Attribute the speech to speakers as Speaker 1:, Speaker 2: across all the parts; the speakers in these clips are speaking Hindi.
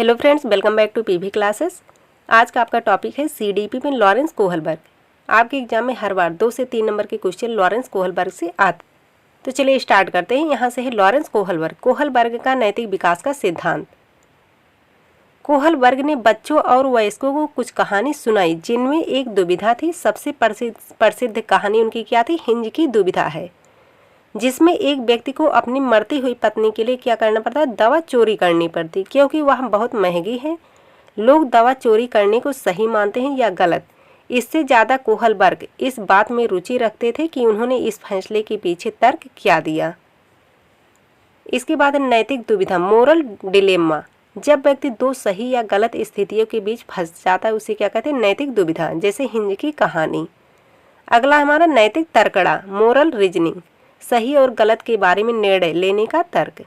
Speaker 1: Hello friends, welcome back to PV classes. आज का आपका टॉपिक है सीडीपी में लॉरेंस कोहलबर्ग। आपके एग्जाम में हर बार 2 से 3 नंबर के क्वेश्चन लॉरेंस कोहलबर्ग से आते। तो चलिए स्टार्ट करते हैं। यहाँ से है लॉरेंस कोहलबर्ग। कोहलबर्ग का नैतिक विकास का सिद्धांत। कोहलबर्ग ने बच्चों और वयस्कों को कुछ कहानी सुनाई जिनमें एक दुविधा थी। सबसे प्रसिद्ध कहानी उनकी क्या थी? हिंज की दुविधा है, जिसमें एक व्यक्ति को अपनी मरती हुई पत्नी के लिए क्या करना पड़ता है? दवा चोरी करनी पड़ती, क्योंकि वह बहुत महंगी है। लोग दवा चोरी करने को सही मानते हैं या गलत? इससे ज़्यादा कोहलबर्ग इस बात में रुचि रखते थे कि उन्होंने इस फैसले के पीछे तर्क क्या दिया। इसके बाद नैतिक दुविधा, मोरल डिलेमा। जब व्यक्ति 2 सही या गलत स्थितियों के बीच फंस जाता है उसे क्या कहते हैं? नैतिक दुविधा, जैसे हिंज की कहानी। अगला हमारा नैतिक तर्कड़ा, मोरल रीजनिंग। सही और गलत के बारे में निर्णय लेने का तर्क।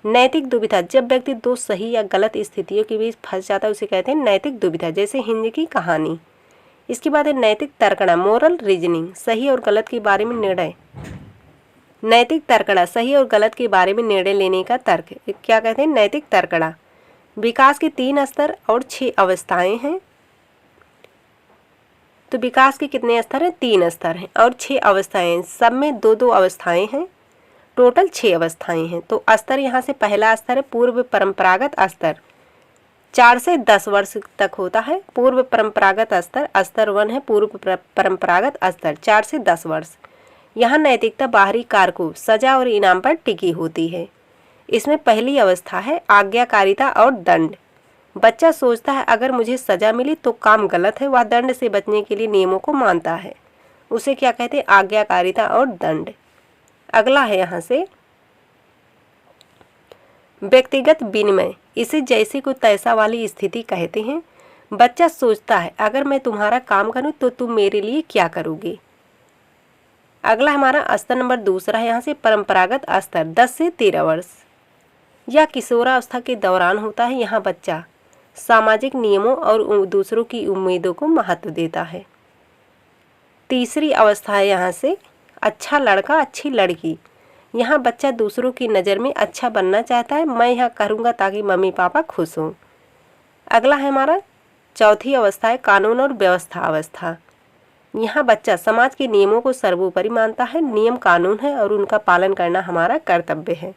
Speaker 1: नैतिक दुविधा, जब व्यक्ति 2 सही या गलत स्थितियों के बीच फंस जाता है उसे कहते हैं नैतिक दुविधा, जैसे हिंज की कहानी। इसके बाद है नैतिक तर्कड़ा, मोरल रीजनिंग। सही और गलत के बारे में निर्णय। नैतिक तर्कड़ा, सही और गलत के बारे में निर्णय लेने का तर्क। क्या कहते हैं? नैतिक तर्कड़ा। विकास के 3 स्तर और 6 अवस्थाएं हैं। तो विकास के कितने स्तर हैं? 3 स्तर हैं और 6 अवस्थाएं हैं। सब में 2-2 अवस्थाएं हैं, टोटल 6 अवस्थाएं हैं। तो स्तर यहाँ से पहला स्तर है पूर्व परंपरागत स्तर, 4 से 10 वर्ष तक होता है। पूर्व परंपरागत स्तर, स्तर 1 है पूर्व परंपरागत स्तर, 4 से 10 वर्ष। यहाँ नैतिकता बाहरी कारकों, सजा और इनाम पर टिकी होती है। इसमें पहली अवस्था है आज्ञाकारिता और दंड। बच्चा सोचता है अगर मुझे सजा मिली तो काम गलत है, वह दंड से बचने के लिए नियमों को मानता है। उसे क्या कहते हैं? आज्ञाकारिता और दंड। अगला है यहाँ से व्यक्तिगत विनिमय। इसे जैसे को तैसा वाली स्थिति कहते हैं। बच्चा सोचता है अगर मैं तुम्हारा काम करूं तो तुम मेरे लिए क्या करोगे। अगला हमारा स्तर नंबर 2 है यहाँ से परंपरागत स्तर, 10 से 13 वर्ष। यह किशोरावस्था के दौरान होता है। यहाँ बच्चा सामाजिक नियमों और दूसरों की उम्मीदों को महत्व देता है। तीसरी अवस्था है यहाँ से अच्छा लड़का अच्छी लड़की। यहाँ बच्चा दूसरों की नज़र में अच्छा बनना चाहता है। मैं यह करूँगा ताकि मम्मी पापा खुश हों। अगला है हमारा चौथी अवस्था है कानून और व्यवस्था अवस्था। यहाँ बच्चा समाज के नियमों को सर्वोपरि मानता है। नियम कानून है और उनका पालन करना हमारा कर्तव्य है।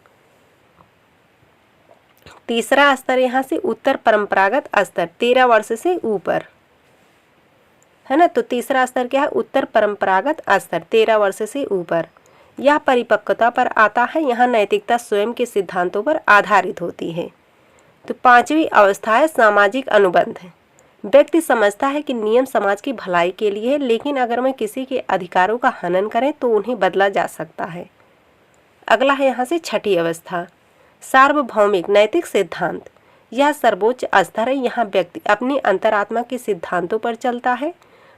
Speaker 1: तीसरा स्तर यहाँ से उत्तर परंपरागत स्तर, 13 वर्ष से ऊपर है ना। तो तीसरा स्तर क्या है? उत्तर परंपरागत स्तर, 13 वर्ष से ऊपर। यह परिपक्वता पर आता है। यहाँ नैतिकता स्वयं के सिद्धांतों पर आधारित होती है। तो 5वीं अवस्था है सामाजिक अनुबंध। व्यक्ति समझता है कि नियम समाज की भलाई के लिए है, लेकिन अगर मैं किसी के अधिकारों का हनन करें तो उन्हें बदला जा सकता है। अगला है यहाँ से 6ठी अवस्था सार्वभौमिक नैतिक सिद्धांत। यह सर्वोच्च स्तर है। यहाँ व्यक्ति अपनी अंतरात्मा के सिद्धांतों पर चलता है,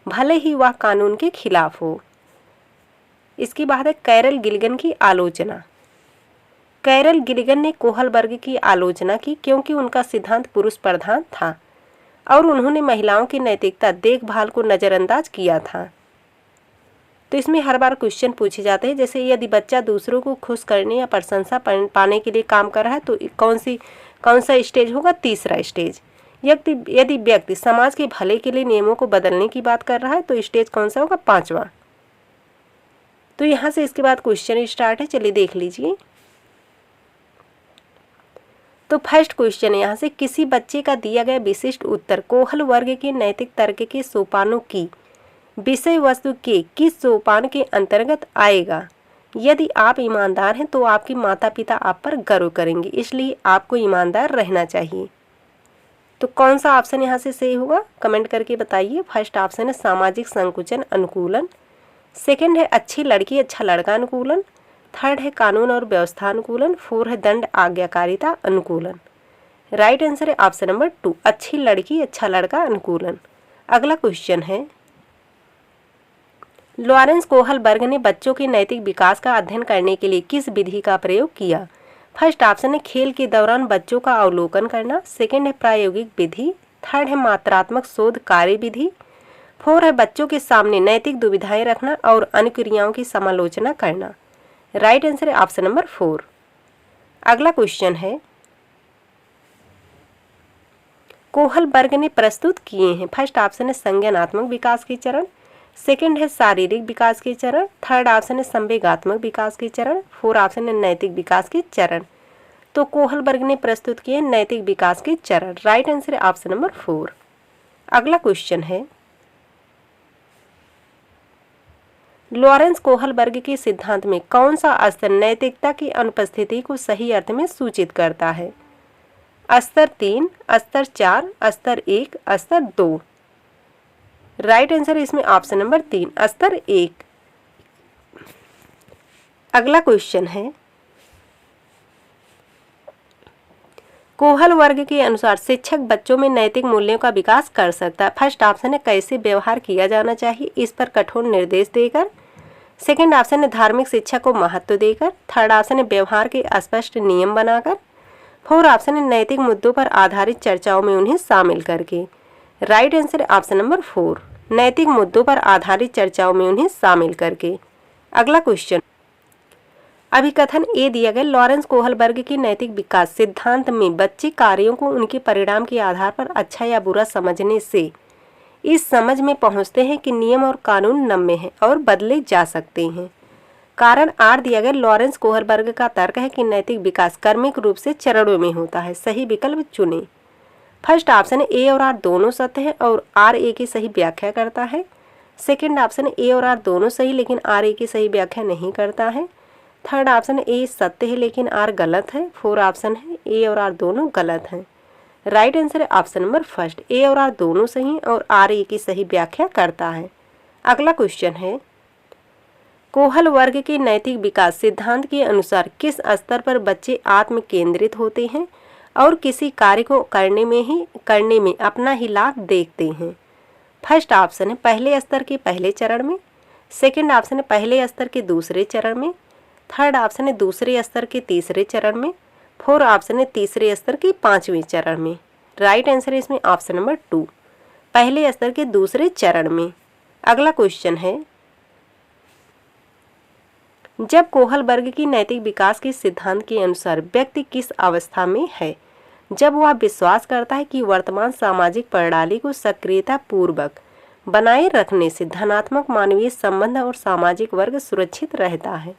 Speaker 1: भले ही वह कानून के खिलाफ हो। इसके बाद है कैरल गिलिगन की आलोचना। कैरल गिलिगन ने कोहलबर्ग की आलोचना की क्योंकि उनका सिद्धांत पुरुष प्रधान था और उन्होंने महिलाओं की नैतिकता देखभाल को नज़रअंदाज किया था। तो इसमें हर बार क्वेश्चन पूछे जाते हैं, जैसे यदि बच्चा दूसरों को खुश करने या प्रशंसा पाने के लिए काम कर रहा है तो कौन सा स्टेज होगा? तीसरा स्टेज। यदि व्यक्ति समाज के भले के लिए नियमों को बदलने की बात कर रहा है तो स्टेज कौन सा होगा? 5वां। तो यहाँ से इसके बाद क्वेश्चन स्टार्ट है, चलिए देख लीजिए। तो फर्स्ट क्वेश्चन है यहाँ से किसी बच्चे का दिया गया विशिष्ट उत्तर कोहलबर्ग के नैतिक तर्क के सोपानों की विषय वस्तु के किस सोपान के अंतर्गत आएगा? यदि आप ईमानदार हैं तो आपके माता पिता आप पर गर्व करेंगे, इसलिए आपको ईमानदार रहना चाहिए। तो कौन सा ऑप्शन यहाँ से सही होगा? कमेंट करके बताइए। फर्स्ट ऑप्शन है सामाजिक संकुचन अनुकूलन, सेकंड है अच्छी लड़की अच्छा लड़का अनुकूलन, थर्ड है कानून और व्यवस्था अनुकूलन, 4 है दंड आज्ञाकारिता अनुकूलन। राइट आंसर है ऑप्शन नंबर 2, अच्छी लड़की अच्छा लड़का अनुकूलन। अगला क्वेश्चन है लॉरेंस कोहलबर्ग ने बच्चों के नैतिक विकास का अध्ययन करने के लिए किस विधि का प्रयोग किया? फर्स्ट ऑप्शन है खेल के दौरान बच्चों का अवलोकन करना, सेकंड है प्रायोगिक विधि, थर्ड है मात्रात्मक शोध कार्य विधि, 4 है बच्चों के सामने नैतिक दुविधाएं रखना और अनुक्रियाओं की समालोचना करना। राइट आंसर है ऑप्शन नंबर 4। अगला क्वेश्चन है कोहलबर्ग ने प्रस्तुत किए हैं। फर्स्ट ऑप्शन है संज्ञानात्मक विकास के चरण, सेकंड है शारीरिक विकास के चरण, थर्ड ऑप्शन है संवेगात्मक विकास के चरण, फोर्थ ऑप्शन है नैतिक विकास के चरण। तो कोहलबर्ग ने प्रस्तुत किए नैतिक विकास के चरण। राइट आंसर है ऑप्शन नंबर 4। अगला क्वेश्चन है, लॉरेंस कोहलबर्ग के सिद्धांत में कौन सा स्तर नैतिकता की अनुपस्थिति को सही अर्थ में सूचित करता है? स्तर 3, स्तर 4, स्तर 1, स्तर 2। राइट आंसर इसमें ऑप्शन नंबर 3, स्तर 1। अगला क्वेश्चन है, कोहलबर्ग के अनुसार शिक्षक बच्चों में नैतिक मूल्यों का विकास कर सकता है। फर्स्ट ऑप्शन है कैसे व्यवहार किया जाना चाहिए, इस पर कठोर निर्देश देकर। सेकंड ऑप्शन है धार्मिक शिक्षा को महत्व देकर। थर्ड ऑप्शन है व्यवहार के स्पष्ट नियम बनाकर। फोर्थ ऑप्शन है नैतिक मुद्दों पर आधारित चर्चाओं में उन्हें शामिल करके। राइट आंसर है ऑप्शन नंबर 4, नैतिक मुद्दों पर आधारित चर्चाओं में उन्हें शामिल करके। अगला क्वेश्चन, अभिकथन ए दिया गया, लॉरेंस कोहलबर्ग की नैतिक विकास सिद्धांत में बच्चे कार्यों को उनके परिणाम के आधार पर अच्छा या बुरा समझने से इस समझ में पहुंचते हैं कि नियम और कानून नम्य हैं और बदले जा सकते हैं। कारण आर दिया गया, लॉरेंस कोहलबर्ग का तर्क है कि नैतिक विकास क्रमिक रूप से चरणों में होता है। सही विकल्प चुने। फर्स्ट ऑप्शन है ए और आर दोनों सत्य है और आर ए की सही व्याख्या करता है। सेकंड ऑप्शन है ए और आर दोनों सही लेकिन आर ए की सही व्याख्या नहीं करता है। थर्ड ऑप्शन है ए सत्य है लेकिन आर गलत है। फोर्थ ऑप्शन है ए और आर दोनों गलत हैं। राइट आंसर है ऑप्शन नंबर फर्स्ट, ए और आर दोनों सही और आर ए की सही व्याख्या करता है। अगला क्वेश्चन है, कोहलबर्ग के नैतिक विकास सिद्धांत के अनुसार किस स्तर पर बच्चे आत्म केंद्रित होते हैं और किसी कार्य को करने में अपना ही लाभ देखते हैं? फर्स्ट ऑप्शन है पहले स्तर के पहले चरण में। सेकंड ऑप्शन है पहले स्तर के दूसरे चरण में। थर्ड ऑप्शन है दूसरे स्तर के तीसरे चरण में। फोर्थ ऑप्शन है तीसरे स्तर के 5वें चरण में। राइट आंसर है इसमें ऑप्शन नंबर 2, पहले स्तर के दूसरे चरण में। अगला क्वेश्चन है, जब कोहलबर्ग की नैतिक विकास के सिद्धांत के अनुसार व्यक्ति किस अवस्था में है? जब वह विश्वास करता है कि वर्तमान सामाजिक प्रणाली को सक्रियता पूर्वक बनाए रखने से धनात्मक मानवीय संबंध और सामाजिक वर्ग सुरक्षित रहता है।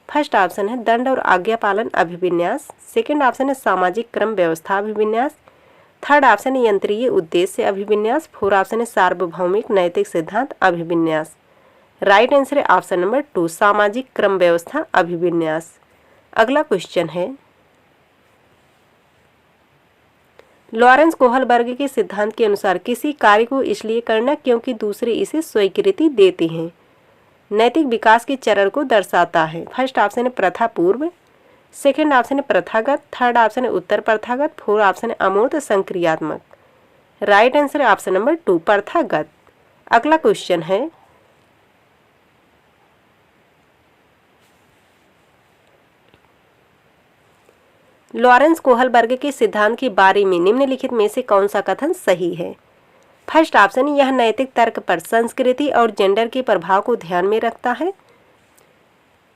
Speaker 1: फर्स्ट ऑप्शन है दंड और आज्ञा पालन अभिविन्यास। सेकंड ऑप्शन है सामाजिक क्रम व्यवस्था अभिविन्यास। थर्ड ऑप्शन है यंत्रीय उद्देश्य अभिविन्यास। फोर्थ ऑप्शन है सार्वभौमिक नैतिक सिद्धांत अभिविन्यास। राइट आंसर है ऑप्शन नंबर 2, सामाजिक क्रम व्यवस्था अभिविन्यास। अगला क्वेश्चन है, लॉरेंस कोहलबर्ग के सिद्धांत के अनुसार किसी कार्य को इसलिए करना क्योंकि दूसरे इसे स्वीकृति देते हैं नैतिक विकास के चरण को दर्शाता है। फर्स्ट ऑप्शन है प्रथा पूर्व। सेकंड ऑप्शन है प्रथागत। थर्ड ऑप्शन है उत्तर प्रथागत। फोर्थ ऑप्शन है अमूर्त संक्रियात्मक। राइट आंसर है ऑप्शन नंबर 2, प्रथागत। अगला क्वेश्चन है, लॉरेंस कोहलबर्ग के सिद्धांत के बारे में निम्नलिखित में से कौन सा कथन सही है? फर्स्ट ऑप्शन, यह नैतिक तर्क पर संस्कृति और जेंडर के प्रभाव को ध्यान में रखता है।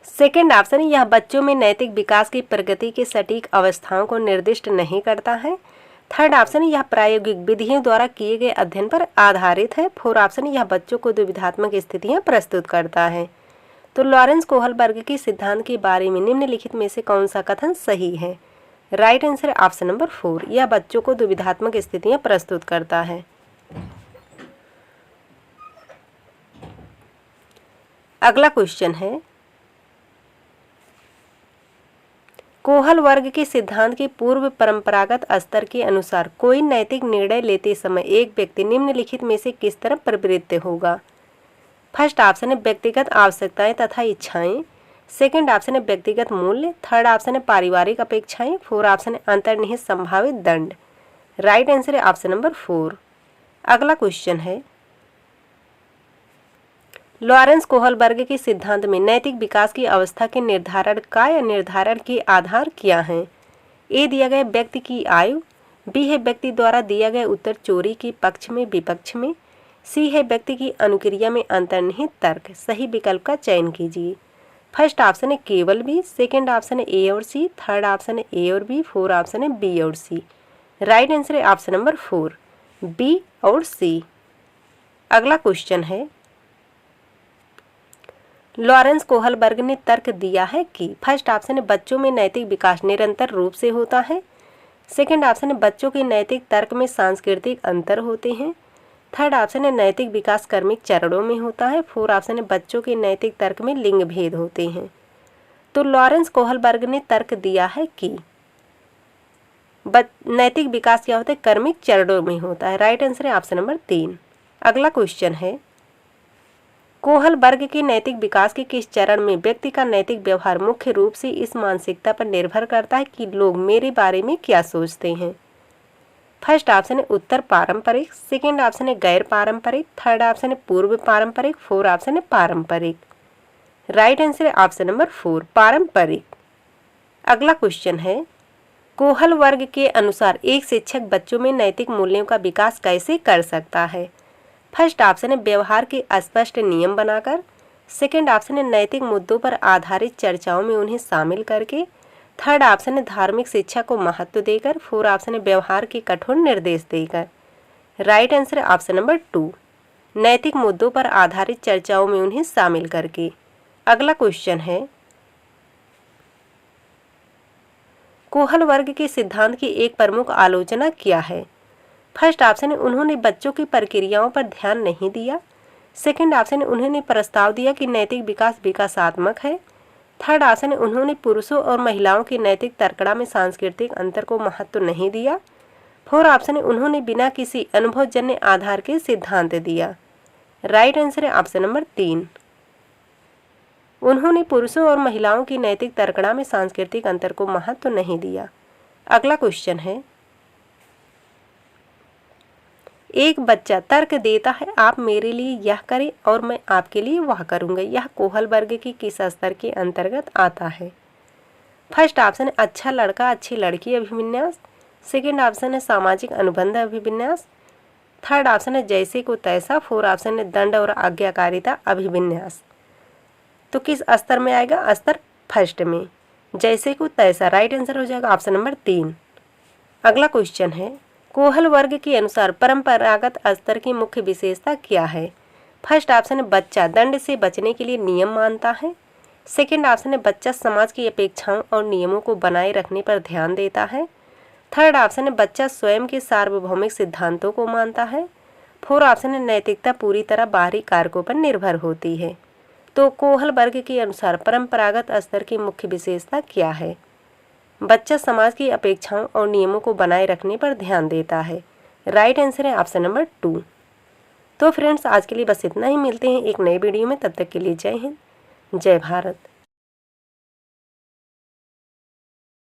Speaker 1: सेकंड ऑप्शन, यह बच्चों में नैतिक विकास की प्रगति के सटीक अवस्थाओं को निर्दिष्ट नहीं करता है। थर्ड ऑप्शन, यह प्रायोगिक विधियों द्वारा किए गए अध्ययन पर आधारित है। फोर्थ ऑप्शन, यह बच्चों को दुविधात्मक स्थितियां प्रस्तुत करता है। तो लॉरेंस कोहलबर्ग के सिद्धांत के बारे में निम्नलिखित में से कौन सा कथन सही है? राइट आंसर ऑप्शन नंबर 4, यह बच्चों को दुविधात्मक स्थितियां प्रस्तुत करता है। अगला क्वेश्चन है, कोहलबर्ग के सिद्धांत के पूर्व परंपरागत स्तर के अनुसार कोई नैतिक निर्णय लेते समय एक व्यक्ति निम्नलिखित में से किस तरह प्रवृत्त होगा? फर्स्ट ऑप्शन है व्यक्तिगत आवश्यकताएं तथा इच्छाएं। सेकंड ऑप्शन है व्यक्तिगत मूल्य। थर्ड ऑप्शन है पारिवारिक अपेक्षाएं। फोर्थ ऑप्शन है अंतर्निहित संभावित दंड। राइट आंसर है ऑप्शन नंबर 4। अगला क्वेश्चन है, लॉरेंस कोहलबर्ग के सिद्धांत में नैतिक विकास की अवस्था के निर्धारण का या निर्धारण के आधार क्या हैं? ए दिया गया व्यक्ति की आयु। बी है व्यक्ति द्वारा दिया गया उत्तर चोरी के पक्ष में विपक्ष में। सी है व्यक्ति की अनुक्रिया में अंतर्निहित तर्क। सही विकल्प का चयन कीजिए। फर्स्ट ऑप्शन है केवल बी। सेकंड ऑप्शन है ए और सी। थर्ड ऑप्शन है ए और बी। फोर्थ ऑप्शन है बी और सी। राइट आंसर है ऑप्शन नंबर 4 बी और सी। अगला क्वेश्चन है, लॉरेंस कोहलबर्ग ने तर्क दिया है कि फर्स्ट ऑप्शन है बच्चों में नैतिक विकास निरंतर रूप से होता है। सेकंड ऑप्शन है बच्चों के नैतिक तर्क में सांस्कृतिक अंतर होते हैं। थर्ड ऑप्शन है नैतिक विकास क्रमिक चरणों में होता है। फोर्थ ऑप्शन है बच्चों के नैतिक तर्क में लिंग भेद होते हैं। तो लॉरेंस कोहलबर्ग ने तर्क दिया है कि नैतिक विकास क्या होता है, क्रमिक चरणों में होता है। राइट आंसर है ऑप्शन नंबर 3। अगला क्वेश्चन है, कोहलबर्ग के नैतिक विकास के किस चरण में व्यक्ति का नैतिक व्यवहार मुख्य रूप से इस मानसिकता पर निर्भर करता है कि लोग मेरे बारे में क्या सोचते हैं। फर्स्ट ऑप्शन है उत्तर पारंपरिक, सेकंड ऑप्शन है गैर पारंपरिक, थर्ड ऑप्शन है पूर्व पारंपरिक, फोर्थ ऑप्शन है पारंपरिक। राइट आंसर है ऑप्शन नंबर 4 पारंपरिक। अगला क्वेश्चन है, कोहलबर्ग के अनुसार एक शिक्षक बच्चों में नैतिक मूल्यों का विकास कैसे कर सकता है। फर्स्ट ऑप्शन है व्यवहार के स्पष्ट नियम बनाकर, सेकंड ऑप्शन है नैतिक मुद्दों पर आधारित चर्चाओं में उन्हें शामिल करके, थर्ड ऑप्शन है धार्मिक शिक्षा को महत्व देकर, फोर्थ ऑप्शन है व्यवहार के कठोर निर्देश देकर। राइट आंसर है ऑप्शन नंबर 2 नैतिक मुद्दों पर आधारित चर्चाओं में उन्हें शामिल करके। अगला क्वेश्चन है, कोहलबर्ग के सिद्धांत की एक प्रमुख आलोचना क्या है। फर्स्ट ऑप्शन है उन्होंने बच्चों की प्रक्रियाओं पर ध्यान नहीं दिया, सेकंड ऑप्शन है उन्होंने प्रस्ताव दिया कि नैतिक विकास विकासात्मक है, थर्ड ऑप्शन है उन्होंने पुरुषों और महिलाओं की नैतिक तर्कड़ा में सांस्कृतिक अंतर को महत्व नहीं दिया, फोर्थ ऑप्शन है उन्होंने बिना किसी अनुभवजन्य आधार के सिद्धांत दिया। राइट आंसर है ऑप्शन नंबर 3 उन्होंने पुरुषों और महिलाओं की नैतिक तर्कड़ा में सांस्कृतिक अंतर को महत्व नहीं दिया। अगला क्वेश्चन है, एक बच्चा तर्क देता है आप मेरे लिए यह करें और मैं आपके लिए वह करूंगा, यह कोहलबर्ग की किस स्तर के अंतर्गत आता है। फर्स्ट ऑप्शन है अच्छा लड़का अच्छी लड़की अभिविन्यास, सेकंड ऑप्शन है सामाजिक अनुबंध अभिविन्यास, थर्ड ऑप्शन है जैसे को तैसा, फोर्थ ऑप्शन है दंड और आज्ञाकारिता अभिविन्यास। तो किस स्तर में आएगा, स्तर फर्स्ट में, जैसे को तैसा। राइट आंसर हो जाएगा ऑप्शन नंबर 3। अगला क्वेश्चन है, कोहलबर्ग के अनुसार परंपरागत स्तर की मुख्य विशेषता क्या है। फर्स्ट ऑप्शन है बच्चा दंड से बचने के लिए नियम मानता है, सेकंड ऑप्शन है बच्चा समाज की अपेक्षाओं और नियमों को बनाए रखने पर ध्यान देता है, थर्ड ऑप्शन है बच्चा स्वयं के सार्वभौमिक सिद्धांतों को मानता है, फोर्थ ऑप्शन है नैतिकता पूरी तरह बाहरी कारकों पर निर्भर होती है। तो कोहलबर्ग के अनुसार परंपरागत स्तर की मुख्य विशेषता क्या है। बच्चा समाज की अपेक्षाओं और नियमों को बनाए रखने पर ध्यान देता है। राइट आंसर है ऑप्शन नंबर 2। तो फ्रेंड्स आज के लिए बस इतना ही, मिलते हैं एक नए वीडियो में, तब तक के लिए जय हिंद जय भारत।